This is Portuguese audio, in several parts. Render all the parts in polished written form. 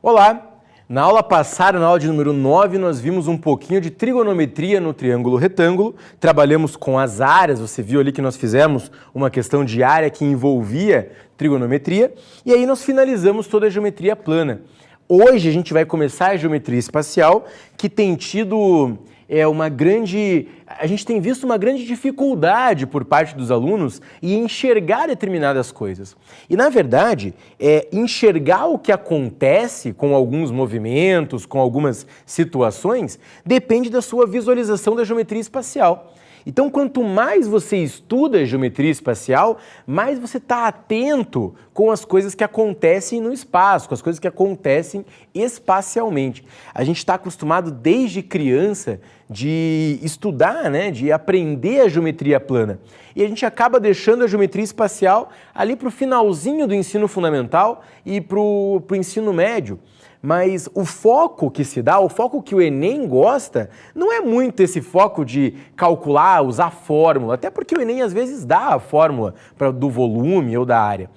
Olá! Na aula passada, na aula de número 9, nós vimos um pouquinho de trigonometria no triângulo retângulo, trabalhamos com as áreas, você viu ali que nós fizemos uma questão de área que envolvia trigonometria, e aí nós finalizamos toda a geometria plana. Hoje a gente vai começar a geometria espacial, que tem tido a gente tem visto uma grande dificuldade por parte dos alunos em enxergar determinadas coisas. E, na verdade, enxergar o que acontece com alguns movimentos, com algumas situações, depende da sua visualização da geometria espacial. Então, quanto mais você estuda a geometria espacial, mais você está atento com as coisas que acontecem no espaço, com as coisas que acontecem espacialmente. A gente está acostumado desde criança de estudar, de aprender a geometria plana. E a gente acaba deixando a geometria espacial ali para o finalzinho do ensino fundamental e para o ensino médio. Mas o foco que se dá, o foco que o Enem gosta, não é muito esse foco de calcular, usar fórmula, até porque o Enem às vezes dá a fórmula do volume ou da área.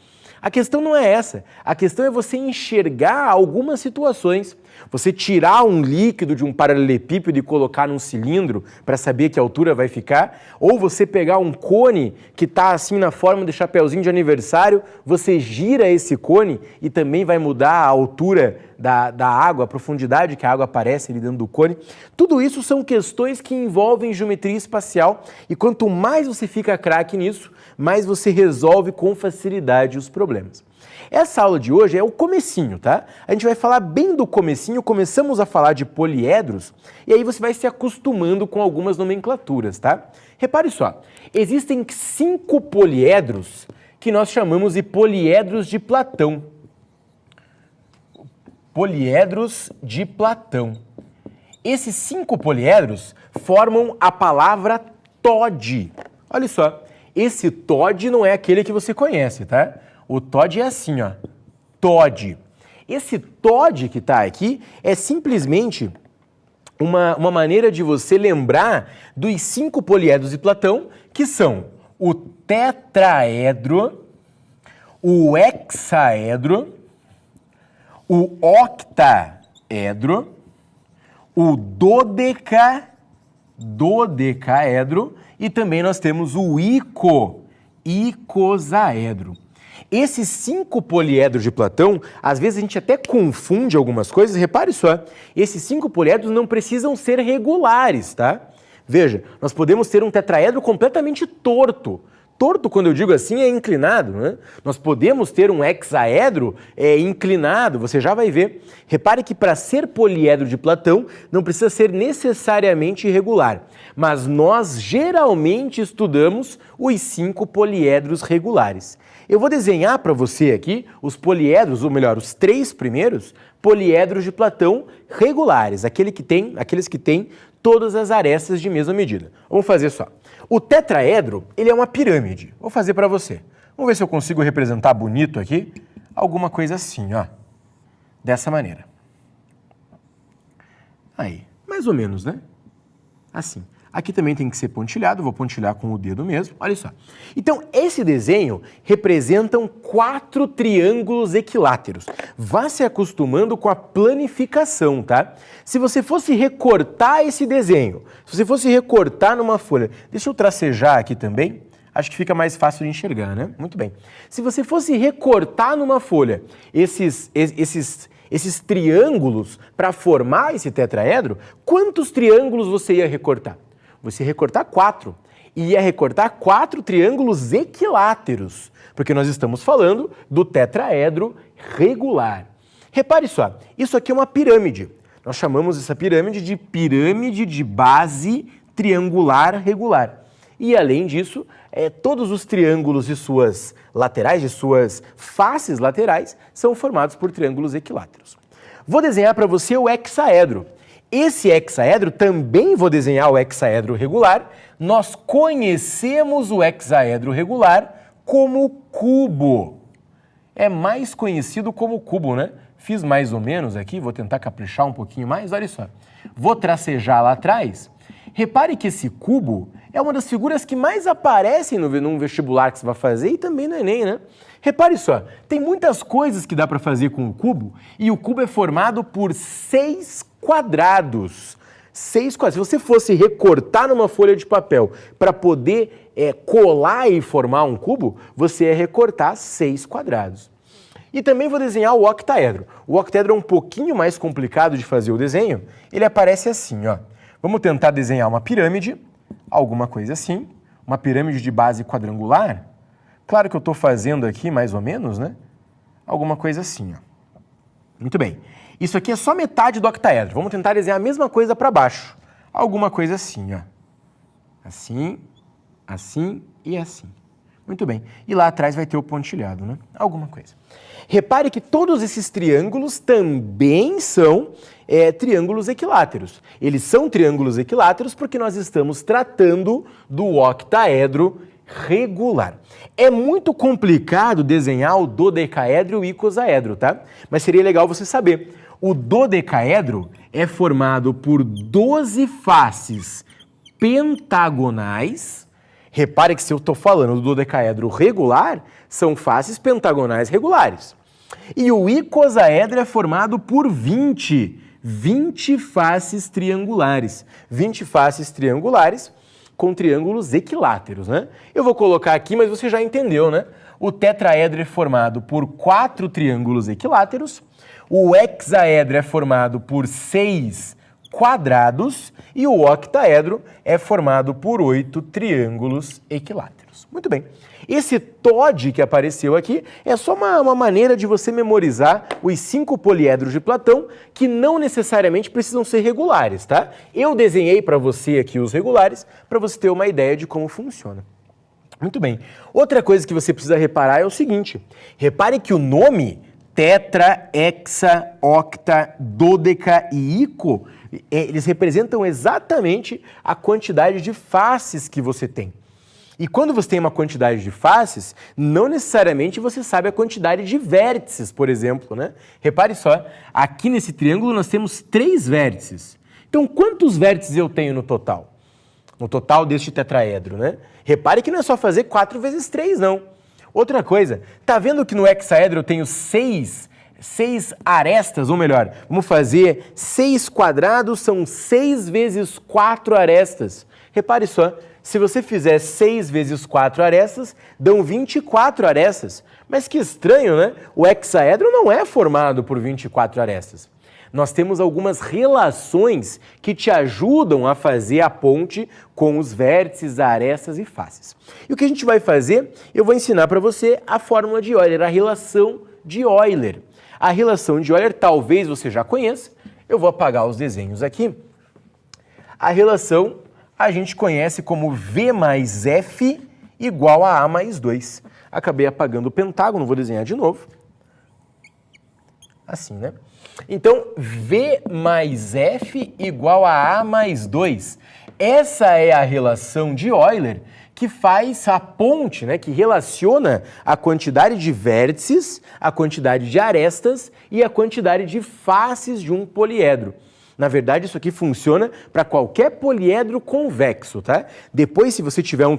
A questão não é essa, a questão é você enxergar algumas situações, você tirar um líquido de um paralelepípedo e colocar num cilindro para saber que altura vai ficar, ou você pegar um cone que está assim na forma de chapeuzinho de aniversário, você gira esse cone e também vai mudar a altura da água, a profundidade que a água aparece ali dentro do cone. Tudo isso são questões que envolvem geometria espacial e quanto mais você fica craque nisso, mais você resolve com facilidade os problemas. Essa aula de hoje é o comecinho, tá? A gente vai falar bem do comecinho, começamos a falar de poliedros e aí você vai se acostumando com algumas nomenclaturas, tá? Repare só, existem 5 poliedros que nós chamamos de poliedros de Platão. Poliedros de Platão. Esses 5 poliedros formam a palavra TOD. Olha só, esse TOD não é aquele que você conhece, tá? O TOD é assim, ó, TOD. Esse TOD que está aqui é simplesmente uma maneira de você lembrar dos 5 poliedros de Platão, que são o tetraedro, o hexaedro, o octaedro, o dodecaedro e também nós temos o icosaedro. Esses 5 poliedros de Platão, às vezes a gente até confunde algumas coisas, repare só, esses 5 poliedros não precisam ser regulares, tá? Veja, nós podemos ter um tetraedro completamente torto. Torto, quando eu digo assim, é inclinado, né? Nós podemos ter um hexaedro inclinado, você já vai ver. Repare que para ser poliedro de Platão não precisa ser necessariamente irregular, mas nós geralmente estudamos os 5 poliedros regulares. Eu vou desenhar para você aqui os poliedros, ou melhor, os 3 primeiros poliedros de Platão regulares, aqueles que têm todas as arestas de mesma medida. Vamos fazer só. O tetraedro, ele é uma pirâmide. Vou fazer para você. Vamos ver se eu consigo representar bonito aqui. Alguma coisa assim, ó. Dessa maneira. Aí, mais ou menos, né? Assim. Aqui também tem que ser pontilhado, vou pontilhar com o dedo mesmo, olha só. Então, esse desenho representam 4 triângulos equiláteros. Vá se acostumando com a planificação, tá? Se você fosse recortar esse desenho, se você fosse recortar numa folha, deixa eu tracejar aqui também, acho que fica mais fácil de enxergar, né? Muito bem. Se você fosse recortar numa folha esses triângulos para formar esse tetraedro, quantos triângulos você ia recortar? Você ia recortar 4. E ia recortar 4 triângulos equiláteros, porque nós estamos falando do tetraedro regular. Repare só, isso aqui é uma pirâmide. Nós chamamos essa pirâmide de base triangular regular. E além disso, todos os triângulos de suas laterais, de suas faces laterais, são formados por triângulos equiláteros. Vou desenhar para você o hexaedro. Esse hexaedro, também vou desenhar o hexaedro regular. Nós conhecemos o hexaedro regular como cubo. É mais conhecido como cubo, né? Fiz mais ou menos aqui, vou tentar caprichar um pouquinho mais, olha só. Vou tracejar lá atrás. Repare que esse cubo é uma das figuras que mais aparecem num vestibular que você vai fazer e também no Enem, né? Repare só, tem muitas coisas que dá para fazer com o cubo e o cubo é formado por 6 quadrados. 6 quadrados. Se você fosse recortar numa folha de papel para poder colar e formar um cubo, você ia recortar 6 quadrados. E também vou desenhar o octaedro. O octaedro é um pouquinho mais complicado de fazer o desenho. Ele aparece assim, ó. Vamos tentar desenhar uma pirâmide, alguma coisa assim, uma pirâmide de base quadrangular. Claro que eu estou fazendo aqui, mais ou menos, né? Alguma coisa assim, ó. Muito bem. Isso aqui é só metade do octaedro. Vamos tentar desenhar a mesma coisa para baixo. Alguma coisa assim, ó. Assim, assim e assim. Muito bem. E lá atrás vai ter o pontilhado, né? Alguma coisa. Repare que todos esses triângulos também são triângulos equiláteros. Eles são triângulos equiláteros porque nós estamos tratando do octaedro regular. É muito complicado desenhar o dodecaedro e o icosaedro, tá? Mas seria legal você saber. O dodecaedro é formado por 12 faces pentagonais. Repare que se eu estou falando do dodecaedro regular, são faces pentagonais regulares. E o icosaedro é formado por 20 faces triangulares. 20 faces triangulares com triângulos equiláteros, né? Eu vou colocar aqui, mas você já entendeu, né? O tetraedro é formado por 4 triângulos equiláteros, o hexaedro é formado por 6 quadrados e o octaedro é formado por 8 triângulos equiláteros. Muito bem. Esse TOD que apareceu aqui é só uma maneira de você memorizar os 5 poliedros de Platão que não necessariamente precisam ser regulares, tá? Eu desenhei para você aqui os regulares para você ter uma ideia de como funciona. Muito bem. Outra coisa que você precisa reparar é o seguinte. Repare que o nome tetra, hexa, octa, dôdeca e ico, eles representam exatamente a quantidade de faces que você tem. E quando você tem uma quantidade de faces, não necessariamente você sabe a quantidade de vértices, por exemplo, né? Repare só, aqui nesse triângulo nós temos 3 vértices. Então, quantos vértices eu tenho no total? No total deste tetraedro, né? Repare que não é só fazer 4 vezes 3, não. Outra coisa, tá vendo que no hexaedro eu tenho 6 arestas, ou melhor, vamos fazer 6 quadrados, são 6 vezes 4 arestas. Repare só, se você fizer 6 vezes 4 arestas, dão 24 arestas. Mas que estranho, né? O hexaedro não é formado por 24 arestas. Nós temos algumas relações que te ajudam a fazer a ponte com os vértices, arestas e faces. E o que a gente vai fazer? Eu vou ensinar para você a fórmula de Euler, a relação de Euler. A relação de Euler talvez você já conheça. Eu vou apagar os desenhos aqui. A relação a gente conhece como V mais F igual a A mais 2. Acabei apagando o pentágono, vou desenhar de novo. Assim, né? Então, V mais F igual a A mais 2. Essa é a relação de Euler que faz a ponte, né, que relaciona a quantidade de vértices, a quantidade de arestas e a quantidade de faces de um poliedro. Na verdade, isso aqui funciona para qualquer poliedro convexo, tá? Depois, se você tiver um